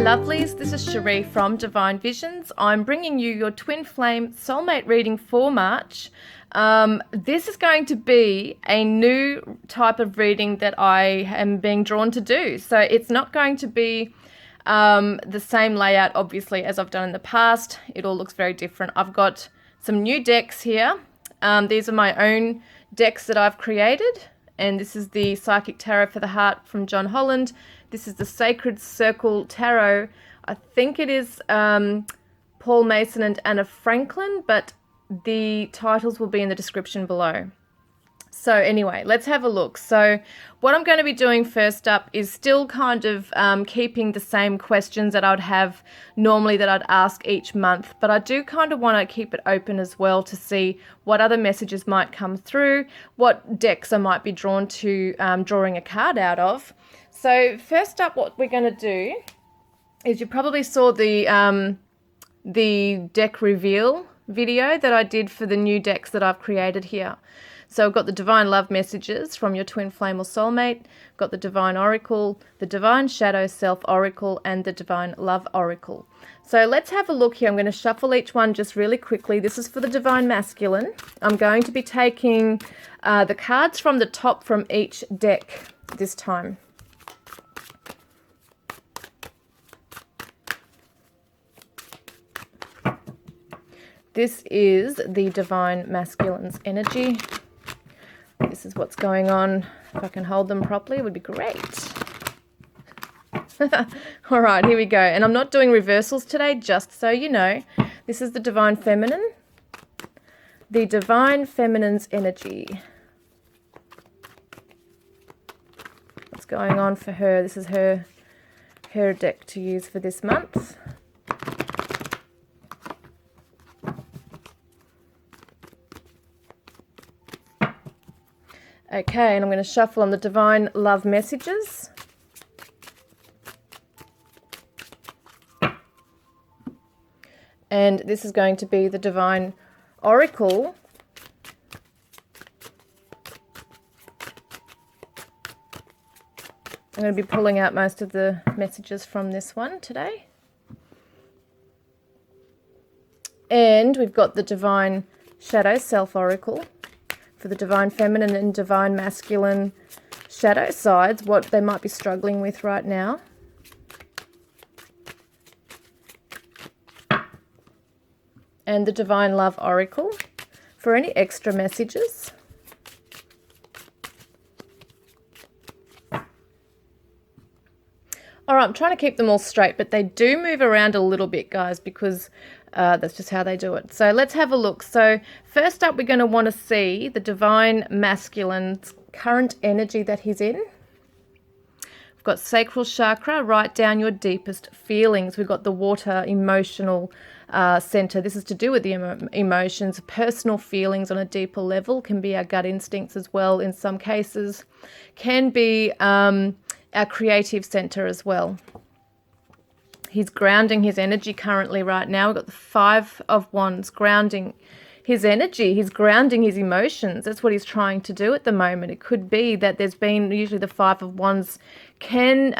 Lovelies, this is Sheree from Divine Visions. I'm bringing you your Twin Flame Soulmate reading for March. This is going to be a new type of reading that I am being drawn to do. So it's not going to be the same layout, obviously, as I've done in the past. It all looks very different. I've got some new decks here. These are my own decks that I've created. And this is the Psychic Tarot for the Heart from Holland. This is the Sacred Circle Tarot. I think it is Paul Mason and Anna Franklin, but the titles will be in the description below. So anyway, let's have a look. So what I'm going to be doing first up is still kind of keeping the same questions that I'd have normally that I'd ask each month, but I do kind of want to keep it open as well to see what other messages might come through, what decks I might be drawn to drawing a card out of. So first up, what we're going to do is you probably saw the deck reveal video that I did for the new decks that I've created here. So I've got the Divine Love Messages from your Twin Flame or Soulmate, got the Divine Oracle, the Divine Shadow Self Oracle, and the Divine Love Oracle. So let's have a look here. I'm going to shuffle each one just really quickly. This is for the Divine Masculine. I'm going to be taking the cards from the top from each deck this time. This is the Divine Masculine's energy. This is what's going on. If I can hold them properly, it would be great. All right, here we go. And I'm not doing reversals today, just so you know. This is the Divine Feminine. The Divine Feminine's energy. What's going on for her? This is her deck to use for this month. Okay, and I'm going to shuffle on the Divine Love Messages. And this is going to be the Divine Oracle. I'm going to be pulling out most of the messages from this one today. And we've got the Divine Shadow Self Oracle for the Divine Feminine and Divine Masculine shadow sides, what they might be struggling with right now. And the Divine Love Oracle for any extra messages. All right, I'm trying to keep them all straight, but they do move around a little bit, guys, because that's just how they do it. So let's have a look. So first up, we're going to want to see the Divine Masculine's current energy that he's in. We've got Sacral Chakra, write down your deepest feelings. We've got the Water Emotional Center. This is to do with the emotions, personal feelings on a deeper level, can be our gut instincts as well in some cases, can be our creative center as well. He's grounding his energy currently right now. We've got the Five of Wands, grounding his energy. He's grounding his emotions. That's what he's trying to do at the moment. It could be that there's been, usually the Five of Wands can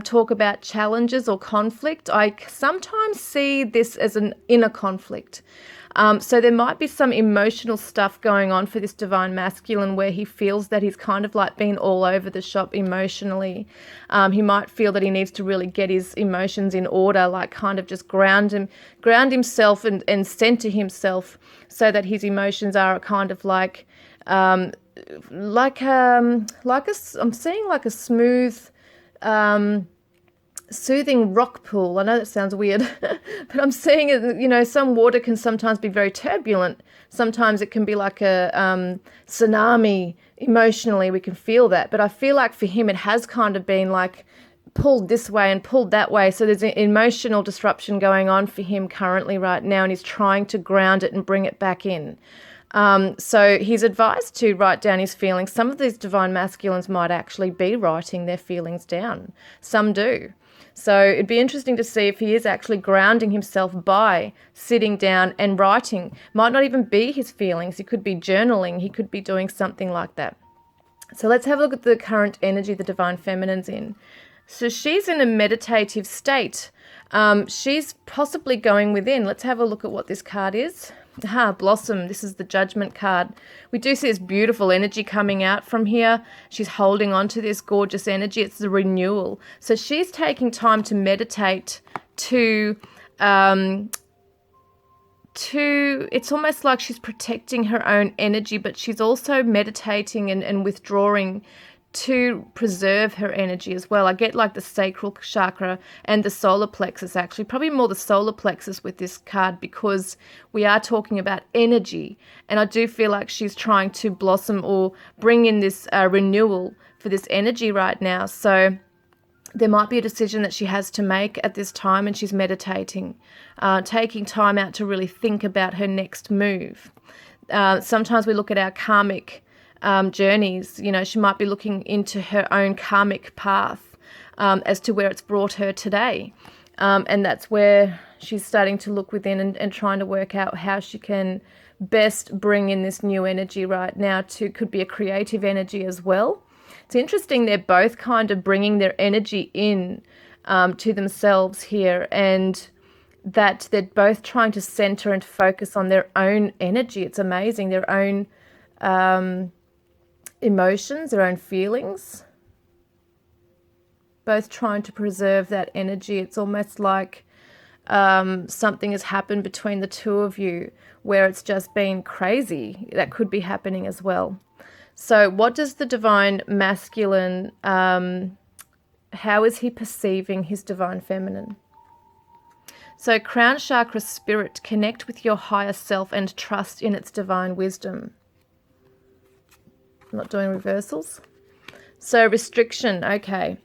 talk about challenges or conflict. I sometimes see this as an inner conflict. So there might be some emotional stuff going on for this Divine Masculine where he feels that he's kind of like been all over the shop emotionally. He might feel that he needs to really get his emotions in order, like kind of just ground himself and center himself so that his emotions are kind of like I'm seeing like a smooth, soothing rock pool. I know that sounds weird, but I'm seeing it, you know, some water can sometimes be very turbulent. Sometimes it can be like a tsunami emotionally. We can feel that. But I feel like for him, it has kind of been like pulled this way and pulled that way. So there's an emotional disruption going on for him currently right now, and he's trying to ground it and bring it back in. So he's advised to write down his feelings. Some of these Divine Masculines might actually be writing their feelings down. Some do. So it'd be interesting to see if he is actually grounding himself by sitting down and writing. Might not even be his feelings. He could be journaling. He could be doing something like that. So let's have a look at the current energy the Divine Feminine's in. So she's in a meditative state. She's possibly going within. Let's have a look at what this card is. Blossom. This is the Judgment card. We do see this beautiful energy coming out from here. She's holding on to this gorgeous energy. It's the renewal. So she's taking time to meditate, to it's almost like she's protecting her own energy, but she's also meditating and withdrawing to preserve her energy as well. I get like the sacral chakra and the solar plexus, actually probably more the solar plexus with this card, because we are talking about energy, and I do feel like she's trying to blossom or bring in this renewal for this energy right now. So there might be a decision that she has to make at this time, and she's meditating, taking time out to really think about her next move. Sometimes we look at our karmic journeys. You know, she might be looking into her own karmic path as to where it's brought her today. And that's where she's starting to look within and trying to work out how she can best bring in this new energy right now. Could be a creative energy as well. It's interesting, they're both kind of bringing their energy in to themselves here, and that they're both trying to center and focus on their own energy. It's amazing, their own emotions, their own feelings, both trying to preserve that energy. It's almost like something has happened between the two of you where it's just been crazy. That could be happening as well. So what does the divine masculine, how is he perceiving his divine feminine? So crown chakra spirit, connect with your higher self and trust in its divine wisdom. I'm not doing reversals. So restriction, okay.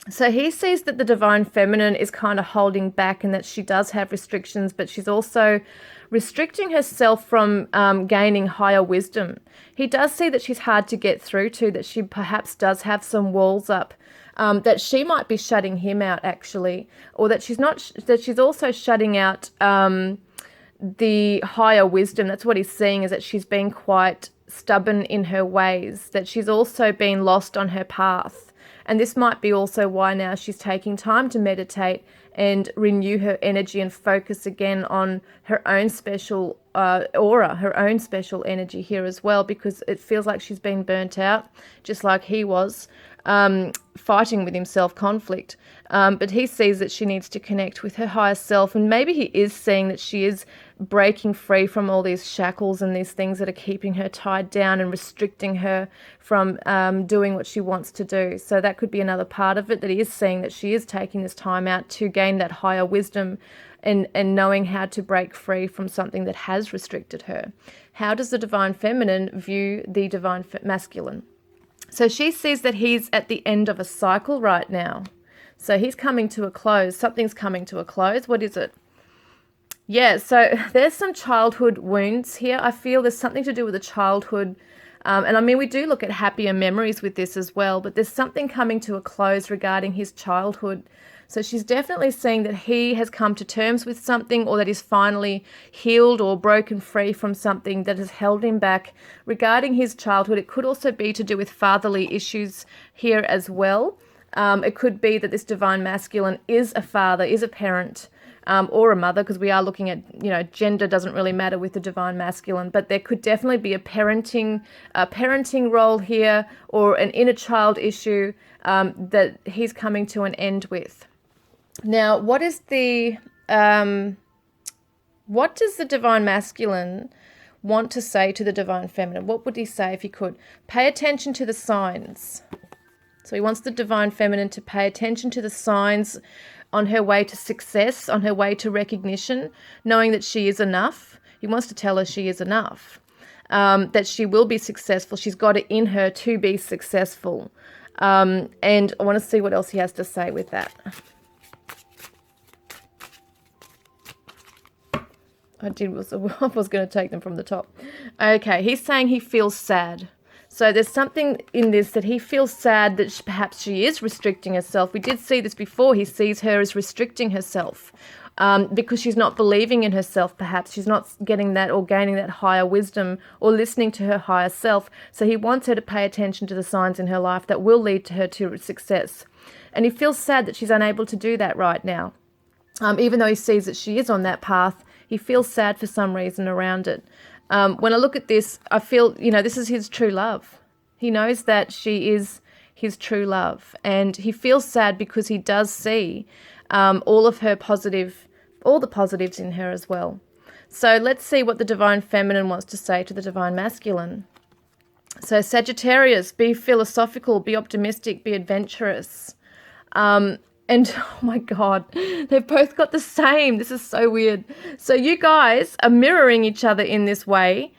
So he sees that the divine feminine is kind of holding back and that she does have restrictions, but she's also restricting herself from gaining higher wisdom. He does see that she's hard to get through to, that she perhaps does have some walls up, that she might be shutting him out actually, or that she's not, that she's also shutting out the higher wisdom. That's what he's seeing, is that she's been quite stubborn in her ways, that she's also been lost on her path. And this might be also why now she's taking time to meditate and renew her energy and focus again on her own special aura, her own special energy here as well, because it feels like she's been burnt out, just like he was, fighting with himself, conflict. But he sees that she needs to connect with her higher self, and maybe he is seeing that she is breaking free from all these shackles and these things that are keeping her tied down and restricting her from doing what she wants to do. So that could be another part of it, that he is seeing that she is taking this time out to gain that higher wisdom and knowing how to break free from something that has restricted her. How does the divine feminine view the divine masculine? So she sees that he's at the end of a cycle right now. So he's coming to a close. Something's coming to a close. What is it? Yeah, so there's some childhood wounds here. I feel there's something to do with the childhood. And I mean, we do look at happier memories with this as well, but there's something coming to a close regarding his childhood. So she's definitely seeing that he has come to terms with something, or that he's finally healed or broken free from something that has held him back regarding his childhood. It could also be to do with fatherly issues here as well. It could be that this divine masculine is a father, is a parent, or a mother, because we are looking at, you know, gender doesn't really matter with the divine masculine, but there could definitely be a parenting role here, or an inner child issue that he's coming to an end with. Now, what does the divine masculine want to say to the divine feminine? What would he say if he could? Pay attention to the signs. So he wants the divine feminine to pay attention to the signs on her way to success, on her way to recognition, knowing that she is enough. He wants to tell her she is enough, that she will be successful. She's got it in her to be successful. And I want to see what else he has to say with that. I was going to take them from the top. Okay, he's saying he feels sad. So there's something in this that he feels sad that perhaps she is restricting herself. We did see this before. He sees her as restricting herself, because she's not believing in herself, perhaps. She's not getting that or gaining that higher wisdom or listening to her higher self. So he wants her to pay attention to the signs in her life that will lead to her to success. And he feels sad that she's unable to do that right now. Even though he sees that she is on that path, he feels sad for some reason around it. When I look at this, I feel, this is his true love. He knows that she is his true love. And he feels sad because he does see all the positives in her as well. So let's see what the Divine Feminine wants to say to the Divine Masculine. So Sagittarius, be philosophical, be optimistic, be adventurous. And oh my God, they've both got the same. This is so weird. So you guys are mirroring each other in this way.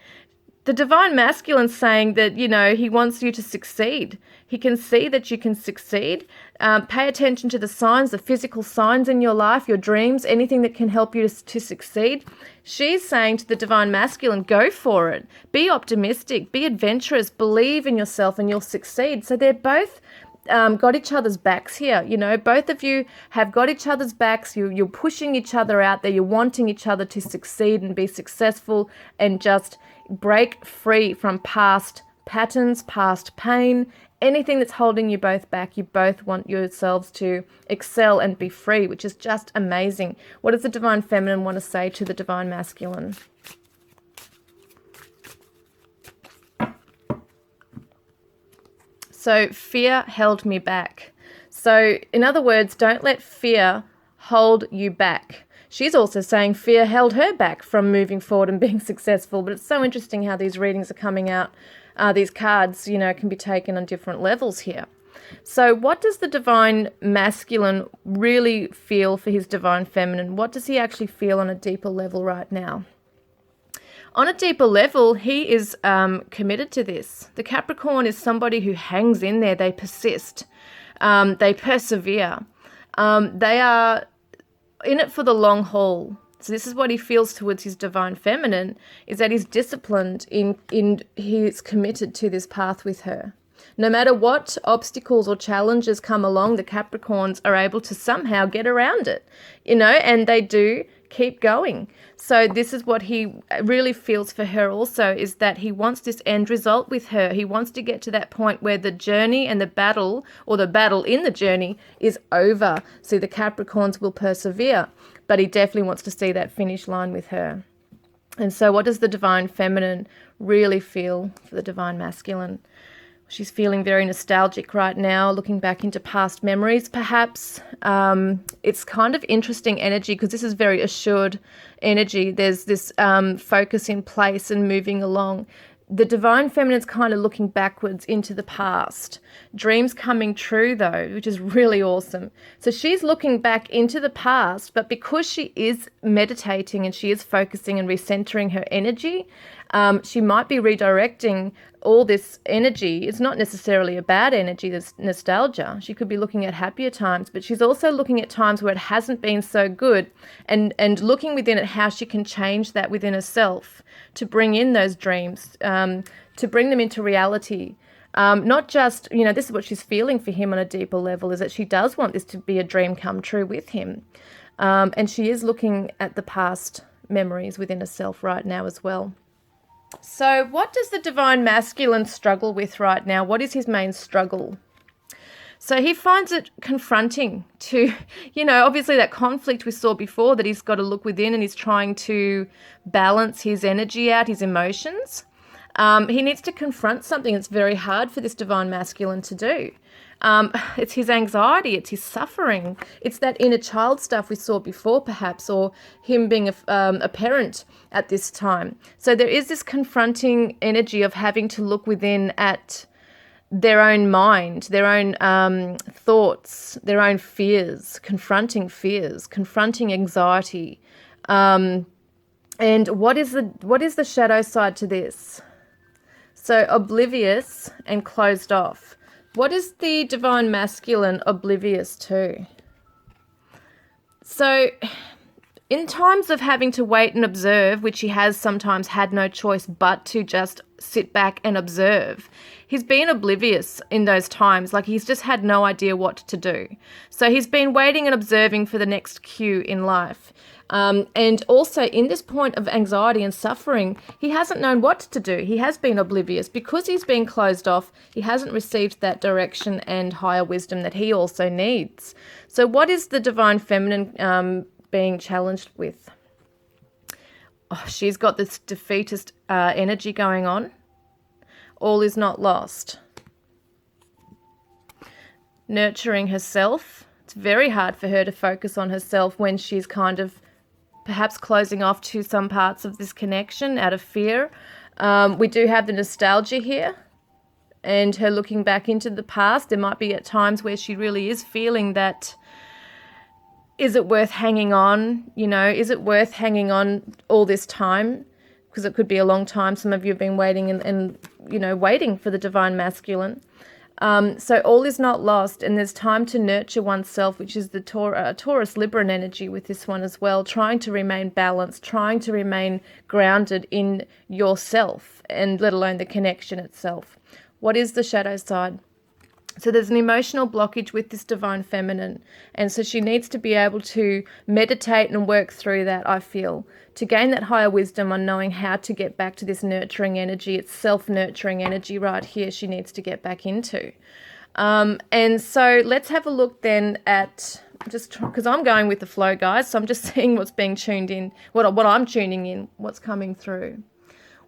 The Divine Masculine saying that, he wants you to succeed. He can see that you can succeed. Pay attention to the signs, the physical signs in your life, your dreams, anything that can help you to succeed. She's saying to the Divine Masculine, go for it. Be optimistic, be adventurous, believe in yourself and you'll succeed. So they're both got each other's backs here. Both of you have got each other's backs. You're pushing each other out there. You're wanting each other to succeed and be successful and just break free from past patterns, past pain, anything that's holding you both back. You both want yourselves to excel and be free, which is just amazing. What does the Divine Feminine want to say to the Divine Masculine? So fear held me back. So in other words, don't let fear hold you back. She's also saying fear held her back from moving forward and being successful. But it's so interesting how these readings are coming out. These cards, can be taken on different levels here. So what does the Divine Masculine really feel for his Divine Feminine? What does he actually feel on a deeper level right now? On a deeper level, he is committed to this. The Capricorn is somebody who hangs in there. They persist. They persevere. They are in it for the long haul. So this is what he feels towards his Divine Feminine, is that he's disciplined he's committed to this path with her. No matter what obstacles or challenges come along, the Capricorns are able to somehow get around it, and they do keep going. So this is what he really feels for her also, is that he wants this end result with her. He wants to get to that point where the journey and the battle, or the battle in the journey, is over. So the Capricorns will persevere, but he definitely wants to see that finish line with her. And so what does the Divine Feminine really feel for the Divine Masculine? She's feeling very nostalgic right now, looking back into past memories, perhaps. It's kind of interesting energy because this is very assured energy. There's this focus in place and moving along. The Divine Feminine's kind of looking backwards into the past. Dreams coming true, though, which is really awesome. So she's looking back into the past, but because she is meditating and she is focusing and recentering her energy, she might be redirecting all this energy. It's not necessarily a bad energy, this nostalgia. She could be looking at happier times, but she's also looking at times where it hasn't been so good and looking within it how she can change that within herself to bring in those dreams, to bring them into reality. Not just, this is what she's feeling for him on a deeper level, is that she does want this to be a dream come true with him. And she is looking at the past memories within herself right now as well. So what does the Divine Masculine struggle with right now? What is his main struggle? So he finds it confronting to, obviously that conflict we saw before, that he's got to look within and he's trying to balance his energy out, his emotions. He needs to confront something that's very hard for this Divine Masculine to do. It's his anxiety, it's his suffering, it's that inner child stuff we saw before perhaps, or him being a parent at this time. So there is this confronting energy of having to look within at their own mind, their own thoughts, their own fears, confronting anxiety. And what is the shadow side to this? So oblivious and closed off. What is the Divine Masculine oblivious to? So in times of having to wait and observe, which he has sometimes had no choice but to just sit back and observe. He's been oblivious in those times, like he's just had no idea what to do. So he's been waiting and observing for the next cue in life. And also in this point of anxiety and suffering, he hasn't known what to do. He has been oblivious. Because he's been closed off, he hasn't received that direction and higher wisdom that he also needs. So what is the divine feminine being challenged with? Oh, she's got this defeatist energy going on. All is not lost. Nurturing herself. It's very hard for her to focus on herself when she's kind of perhaps closing off to some parts of this connection out of fear. We do have the nostalgia here and her looking back into the past. There might be at times where she really is feeling that, is it worth hanging on? You know, is it worth hanging on all this time? Because it could be a long time. Some of you have been waiting and you know, waiting for the divine masculine. So all is not lost, and there's time to nurture oneself, which is the Taurus Libran energy with this one as well, trying to remain balanced, trying to remain grounded in yourself, and let alone the connection itself. What is the shadow side? So there's an emotional blockage with this divine feminine, and so she needs to be able to meditate and work through that, I feel, to gain that higher wisdom on knowing how to get back to this nurturing energy. It's self-nurturing energy right here she needs to get back into. And so let's have a look then at, just because I'm going with the flow, guys, so I'm just seeing what's being tuned in, what I'm tuning in, what's coming through.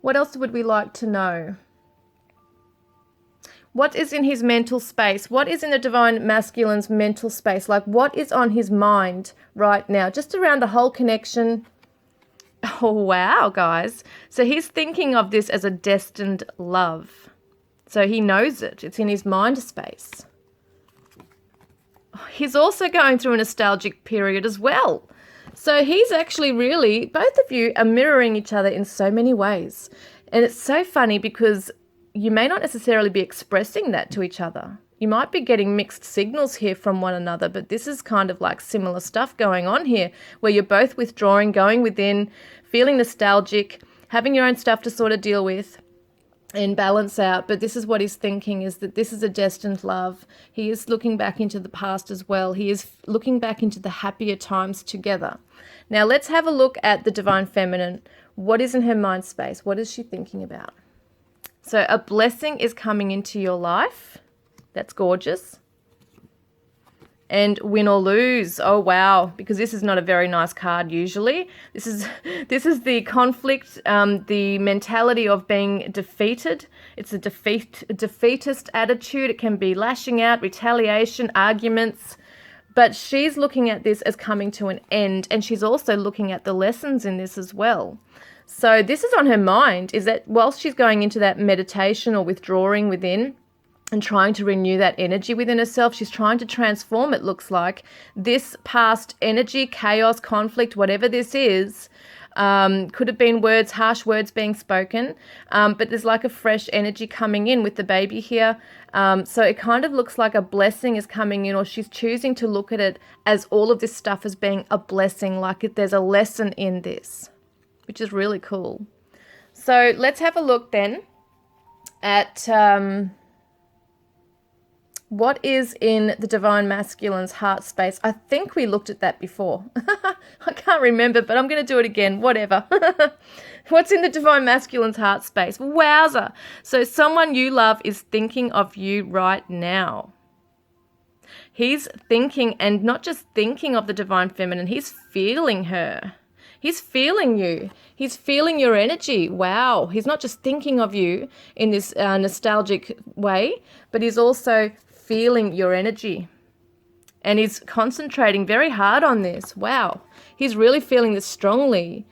What else would we like to know? What is in his mental space? What is in the divine masculine's mental space? Like, what is on his mind right now? Just around the whole connection. Oh, wow, guys. So he's thinking of this as a destined love. So he knows it. It's in his mind space. He's also going through a nostalgic period as well. So he's actually really, both of you are mirroring each other in so many ways. And it's so funny because you may not necessarily be expressing that to each other. You might be getting mixed signals here from one another, but this is kind of like similar stuff going on here, where you're both withdrawing, going within, feeling nostalgic, having your own stuff to sort of deal with and balance out. But this is what he's thinking, is that this is a destined love. He is looking back into the past as well. He is looking back into the happier times together. Now let's have a look at the divine feminine. What is in her mind space? What is she thinking about? So a blessing is coming into your life. That's gorgeous. And win or lose. Oh, wow. Because this is not a very nice card usually. This is the conflict, the mentality of being defeated. It's a defeatist attitude. It can be lashing out, retaliation, arguments. But she's looking at this as coming to an end. And she's also looking at the lessons in this as well. So this is on her mind, is that whilst she's going into that meditation or withdrawing within and trying to renew that energy within herself, she's trying to transform, it looks like, this past energy, chaos, conflict, whatever this is. Could have been words, harsh words being spoken, but there's like a fresh energy coming in with the baby here. So it kind of looks like a blessing is coming in, or she's choosing to look at it as all of this stuff as being a blessing, like there's a lesson in this, which is really cool. So let's have a look then at what is in the divine masculine's heart space. I think we looked at that before. I can't remember, but I'm going to do it again, whatever. What's in the divine masculine's heart space? Wowza. So someone you love is thinking of you right now. He's thinking, and not just thinking of the divine feminine, he's feeling her. He's feeling you. He's feeling your energy. Wow. He's not just thinking of you in this nostalgic way, but he's also feeling your energy. And he's concentrating very hard on this. Wow. He's really feeling this strongly.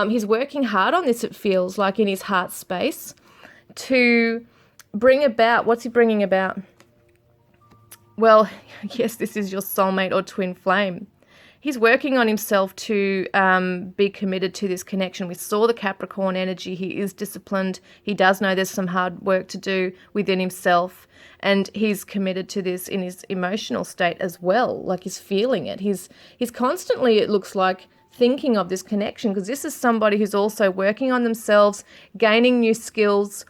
He's working hard on this, it feels like, in his heart space to bring about, what's he bringing about? Well, yes, this is your soulmate or twin flame. He's working on himself to be committed to this connection. We saw the Capricorn energy. He is disciplined. He does know there's some hard work to do within himself. And he's committed to this in his emotional state as well. Like, he's feeling it. He's constantly, it looks like, thinking of this connection, because this is somebody who's also working on themselves, gaining new skills.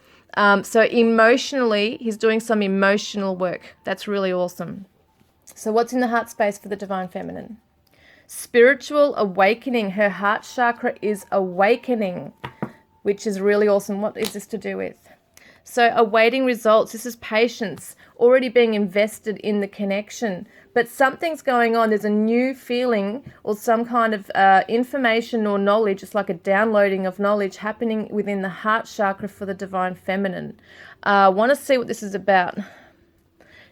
So emotionally, he's doing some emotional work. That's really awesome. So what's in the heart space for the Divine Feminine? Spiritual awakening. Her heart chakra is awakening, which is really awesome. What is this to do with? So awaiting results. This is patience, already being invested in the connection. But something's going on. There's a new feeling or some kind of information or knowledge. It's like a downloading of knowledge happening within the heart chakra for the Divine Feminine. Want to see what this is about.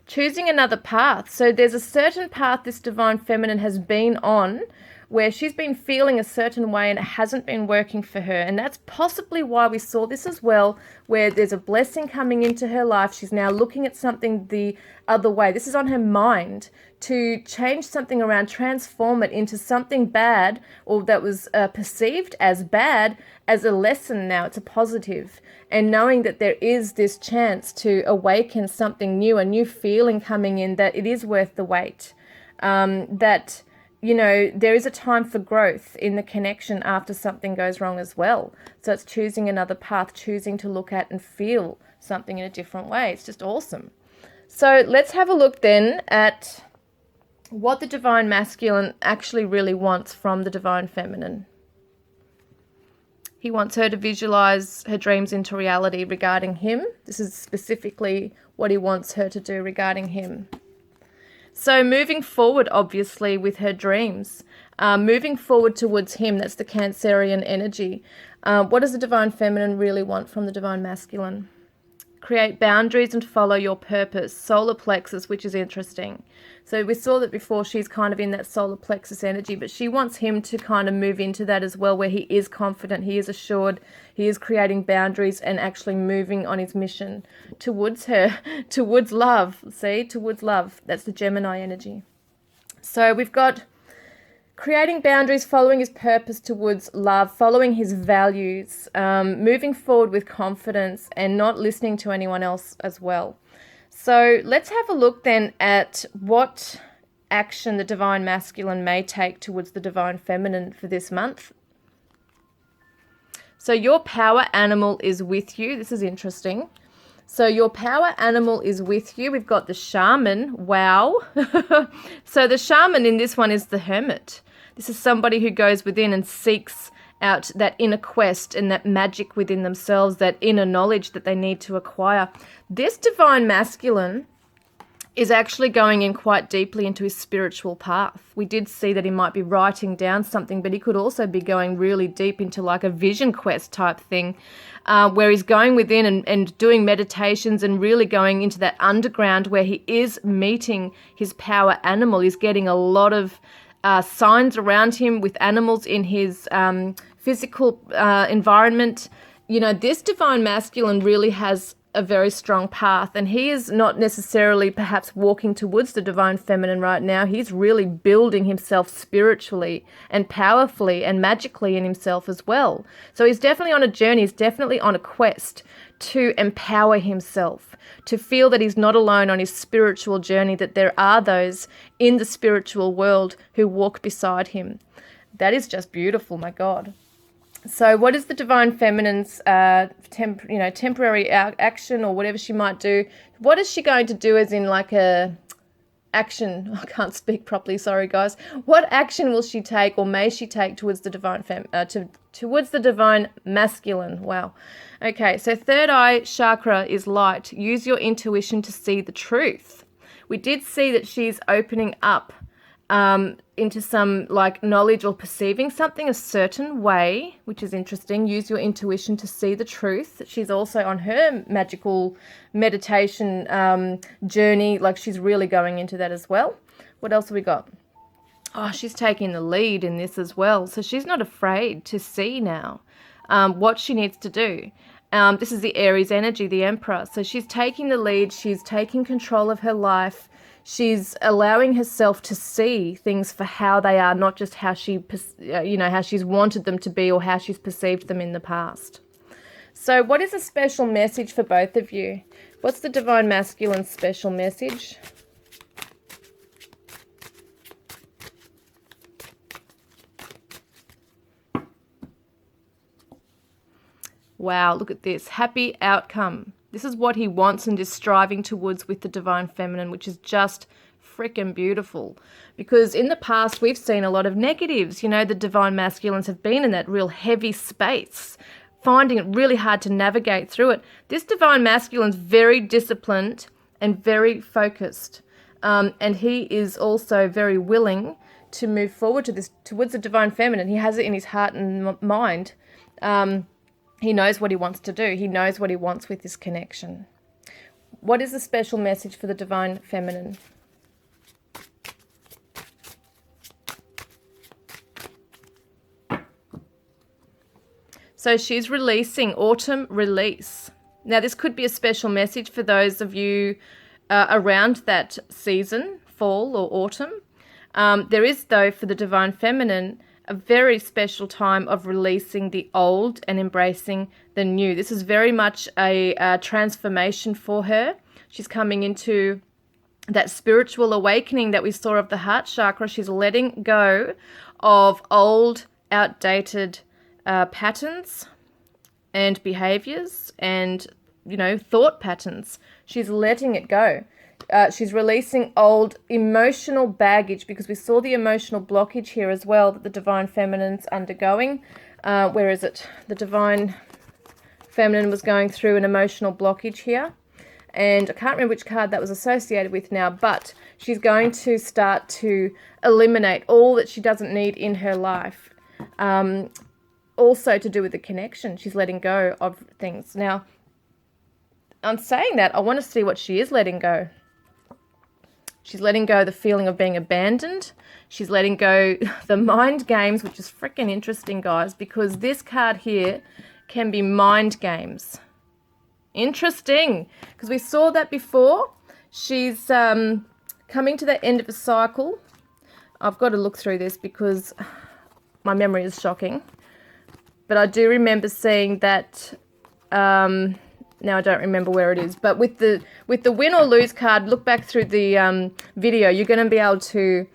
Choosing another path. So there's a certain path this Divine Feminine has been on, where she's been feeling a certain way and it hasn't been working for her. And that's possibly why we saw this as well, where there's a blessing coming into her life. She's now looking at something the other way. This is on her mind to change something around, transform it into something bad, or that was perceived as bad, as a lesson. Now it's a positive. And knowing that there is this chance to awaken something new, a new feeling coming in, that it is worth the wait. That, you know, there is a time for growth in the connection after something goes wrong as well. So it's choosing another path, choosing to look at and feel something in a different way. It's just awesome. So let's have a look then at what the Divine Masculine actually really wants from the Divine Feminine. He wants her to visualize her dreams into reality regarding him. This is specifically what he wants her to do regarding him. So moving forward, obviously, with her dreams, moving forward towards him, that's the Cancerian energy. What does the Divine Feminine really want from the Divine Masculine? Create boundaries and follow your purpose. Solar plexus, which is interesting. So we saw that before, she's kind of in that solar plexus energy, but she wants him to kind of move into that as well, where he is confident, he is assured, he is creating boundaries and actually moving on his mission towards her, towards love. See, towards love. That's the Gemini energy. So we've got creating boundaries, following his purpose towards love, following his values, moving forward with confidence and not listening to anyone else as well. So let's have a look then at what action the Divine Masculine may take towards the Divine Feminine for this month. So your power animal is with you. This is interesting. So your power animal is with you. We've got the shaman. Wow. So the shaman in this one is the hermit. This is somebody who goes within and seeks out that inner quest and that magic within themselves, that inner knowledge that they need to acquire. This Divine Masculine is actually going in quite deeply into his spiritual path. We did see that he might be writing down something, but he could also be going really deep into like a vision quest type thing, where he's going within and doing meditations and really going into that underground where he is meeting his power animal. He's getting a lot of signs around him with animals in his physical environment. You know, this Divine Masculine really has a very strong path, and he is not necessarily perhaps walking towards the Divine Feminine right now. He's really building himself spiritually and powerfully and magically in himself as well. So he's definitely on a journey. He's definitely on a quest to empower himself, to feel that he's not alone on his spiritual journey, that there are those in the spiritual world who walk beside him. That is just beautiful, my God. So what is the Divine Feminine's temporary action or whatever she might do? What is she going to do as in like a action? I can't speak properly, sorry guys. What action will she take or may she take towards the Divine towards the Divine Masculine? Wow. Okay, so third eye chakra is light. Use your intuition to see the truth. We did see that she's opening up into some like knowledge or perceiving something a certain way, which is interesting. Use your intuition to see the truth. She's also on her magical meditation journey, like she's really going into that as well. What else have we got? Oh, she's taking the lead in this as well. So she's not afraid to see now what she needs to do. This is the Aries energy, the Emperor. So she's taking the lead. She's taking control of her life. She's allowing herself to see things for how they are, not just how how she's wanted them to be or how she's perceived them in the past. So what is a special message for both of you? What's the Divine Masculine special message? Wow, look at this. Happy outcome. This is what he wants and is striving towards with the Divine Feminine, which is just freaking beautiful. Because in the past, we've seen a lot of negatives. You know, the Divine Masculines have been in that real heavy space, finding it really hard to navigate through it. This Divine Masculine's very disciplined and very focused. And he is also very willing to move forward towards the Divine Feminine. He has it in his heart and mind. He knows what he wants to do. He knows what he wants with this connection. What is the special message for the Divine Feminine? So she's releasing, autumn release. Now this could be a special message for those of you around that season, fall or autumn. There is, though, for the Divine Feminine, a very special time of releasing the old and embracing the new. This is very much a transformation for her. She's coming into that spiritual awakening that we saw of the heart chakra. She's letting go of old, outdated patterns and behaviors and, you know, thought patterns. She's letting it go. She's releasing old emotional baggage, because we saw the emotional blockage here as well that the Divine Feminine's undergoing. Where is it? The Divine Feminine was going through an emotional blockage here. And I can't remember which card that was associated with now, but she's going to start to eliminate all that she doesn't need in her life. Also to do with the connection. She's letting go of things. Now, I'm saying that, I want to see what she is letting go. She's letting go the feeling of being abandoned. She's letting go the mind games, which is freaking interesting, guys, because this card here can be mind games. Interesting, because we saw that before. She's coming to the end of a cycle. I've got to look through this because my memory is shocking. But I do remember seeing that... now I don't remember where it is, but with the win or lose card, look back through the video. You're going to be able to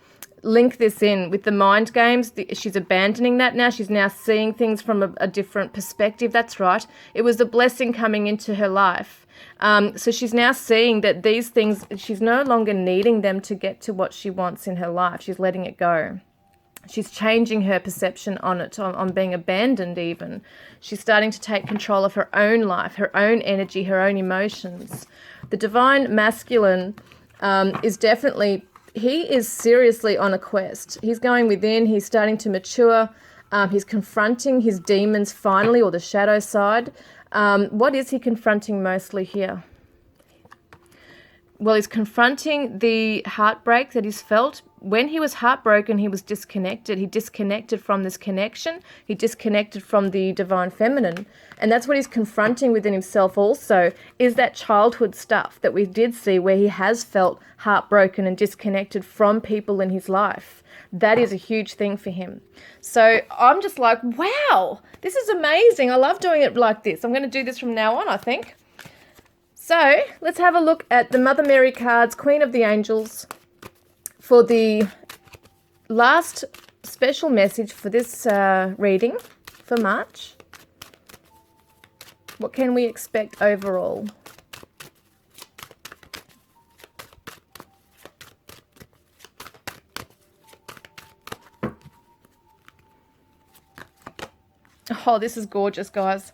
link this in with the mind games. She's abandoning that now. She's now seeing things from a different perspective. That's right. It was a blessing coming into her life. So she's now seeing that these things, she's no longer needing them to get to what she wants in her life. She's letting it go. She's changing her perception on it, on being abandoned even. She's starting to take control of her own life, her own energy, her own emotions. The Divine Masculine is definitely, he is seriously on a quest. He's going within, he's starting to mature, he's confronting his demons finally, or the shadow side. What is he confronting mostly here? Well, he's confronting the heartbreak that he's felt. When he was heartbroken, he was disconnected. He disconnected from this connection. He disconnected from the Divine Feminine. And that's what he's confronting within himself also, is that childhood stuff that we did see where he has felt heartbroken and disconnected from people in his life. That is a huge thing for him. So I'm just like, wow, this is amazing. I love doing it like this. I'm going to do this from now on, I think. So let's have a look at the Mother Mary cards, Queen of the Angels, for the last special message for this reading for March. What can we expect overall? Oh, this is gorgeous, guys.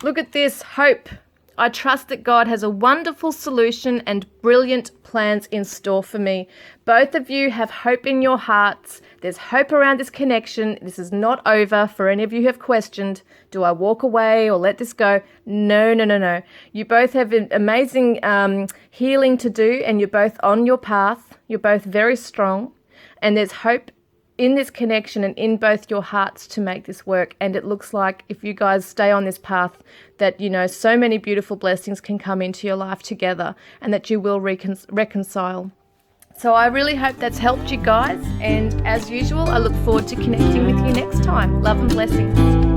Look at this, hope. I trust that God has a wonderful solution and brilliant plans in store for me. Both of you have hope in your hearts. There's hope around this connection. This is not over. For any of you who have questioned, do I walk away or let this go? No, no, no, no. You both have amazing healing to do, and you're both on your path. You're both very strong, and there's hope in this connection and in both your hearts to make this work. And it looks like if you guys stay on this path that, you know, so many beautiful blessings can come into your life together, and that you will reconcile. So I really hope that's helped you guys. And as usual, I look forward to connecting with you next time. Love and blessings.